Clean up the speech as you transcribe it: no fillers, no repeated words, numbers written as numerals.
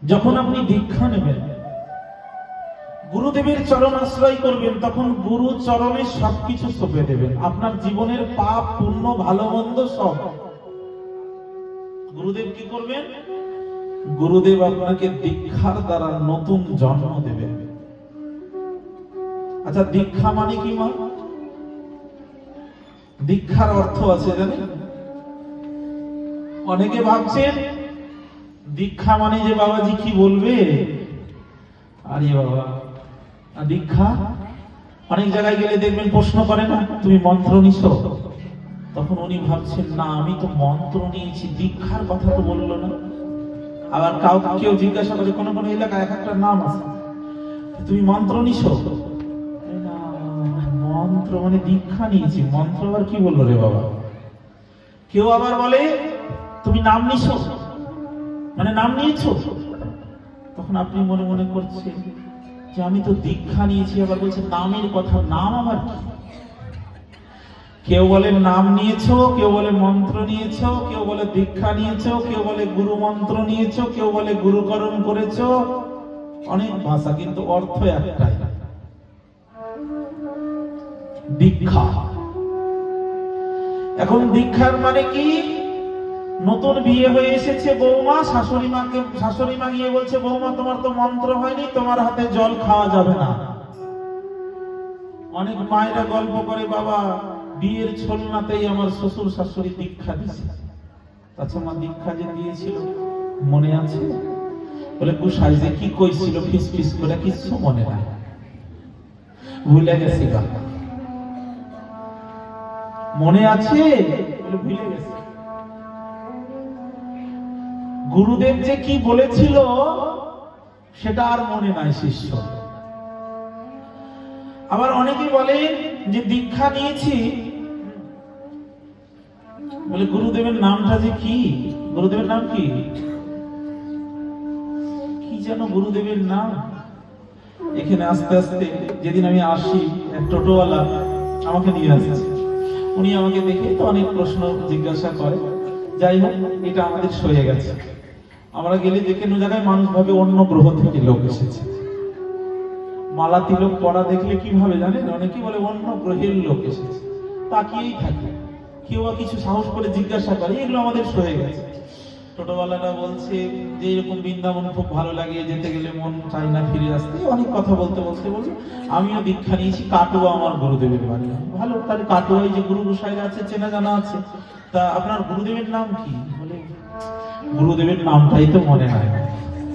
যখন আপনি দীক্ষা নেবেন, গুরুদেবের চরণ আশ্রয় করবেন, তখন গুরু চরণে সবকিছু সঁপে দেবেন। আপনার জীবনের পাপ পুণ্য ভালো মন্দ সব গুরুদেব কি করবেন? গুরুদেব আপনাকে দীক্ষার দ্বারা নতুন জন্ম দেবেন। আচ্ছা, দীক্ষা মানে কি? মা, দীক্ষার অর্থ আছে জানেন? অনেকে ভাবছেন দীক্ষা মানে যে বাবাজি কি বলবে, আরে বাবা দীক্ষা, অনেক জায়গায় গেলে দেখবেন প্রশ্ন করে না, তুমি মন্ত্র নিছো? তখন উনি ভাবছেন না, আমি তো মন্ত্র নিয়েছি, দীক্ষার কথা তো বললো না। আবার কেউ জিজ্ঞাসা করে, কোনো কোনো এলাকায় এক একটা নাম আছে, তুমি মন্ত্র নিছো? মন্ত্র মানে দীক্ষা নিয়েছি, মন্ত্র আবার কি বললো রে বাবা? কেউ আবার বলে তুমি নাম নিছো, মানে নাম নিয়েছো? তখন আপনি মনে মনে করছেন যে আমি তো দীক্ষা নিয়েছি, আবার বলছে নামের কথা, নাম আবার কি? কেউ বলে নাম নিয়েছো, কেউ বলে মন্ত্র নিয়েছো, কেউ বলে দীক্ষা নিয়েছো, কেউ বলে গুরু মন্ত্র নিয়েছো, কেউ বলে গুরুকরণ করেছো, অনেক ভাষা, কিন্তু অর্থ একটাই, দীক্ষা। এখন দীক্ষার মানে কি? নতুন বিয়ে হয়ে এসেছে বৌমা, শাশুড়ি মা গিয়ে বলছে, বৌমা তোমার তো মন্ত্র হয়নি, তোমার হাতে জল খাওয়া যাবে না। অনেক মায়েরা গল্প করে, বাবা বিয়ের ছলনাতেই আমার শ্বশুর শাশুড়ি দীক্ষা দিয়েছে। আচ্ছা মা, দীক্ষা যে দিয়েছিল মনে আছে? বলে গুসাই যে কি কইছিল ফিস ফিস করে, কিছু মনে নাই, ভুলে গেছি। মনে আছে? বলে ভুলে গেছি। গুরুদেব যে কি বলেছিল সেটা আর মনে নাই শিষ্য। আবার অনেকে বলে যে দীক্ষা নিয়েছি, বলে গুরুদেবের নামটা যে কি, গুরুদেবের নাম কি কি যেন গুরুদেবের নাম? এখানে আস্তে আস্তে যেদিন আমি আসি, এক টোটোওয়ালা আমাকে নিয়ে আসছে। উনি আমাকে দেখে তো অনেক প্রশ্ন জিজ্ঞাসা করে। যাই হোক, এটা আমাদের সয়ে গেছে। আমরা গেলে যে কোনো জায়গায় মানুষ ভাবে অন্য গ্রহ থেকে লোক এসেছে। মালা তিলক পড়া দেখলে কি ভাবে জানেন? অনেকে বলে অন্য গ্রহের লোক এসেছে, তাকিয়েই থাকে। কেউ কিছু সাহস করে জিজ্ঞাসা করে, এগুলো আমাদের সয়ে গেছে। ছোটবেলাটা বলছে যে এরকম বৃন্দাবন খুব ভালো লাগে, যেতে গেলে মন চাই না ফিরে আসতে, অনেক কথা বলতে বলতে বলছে আমিও দীক্ষা নিয়েছি, কাটুয়া আমার গুরুদেবের বাড়ি। ভালো, তাহলে কাটুয়ায় যে গুরু গোসাইরা আছে চেনা জানা আছে, তা আপনার গুরুদেবের নাম কি? বলে গুরুদেবের নামটাই তো মনে হয় না।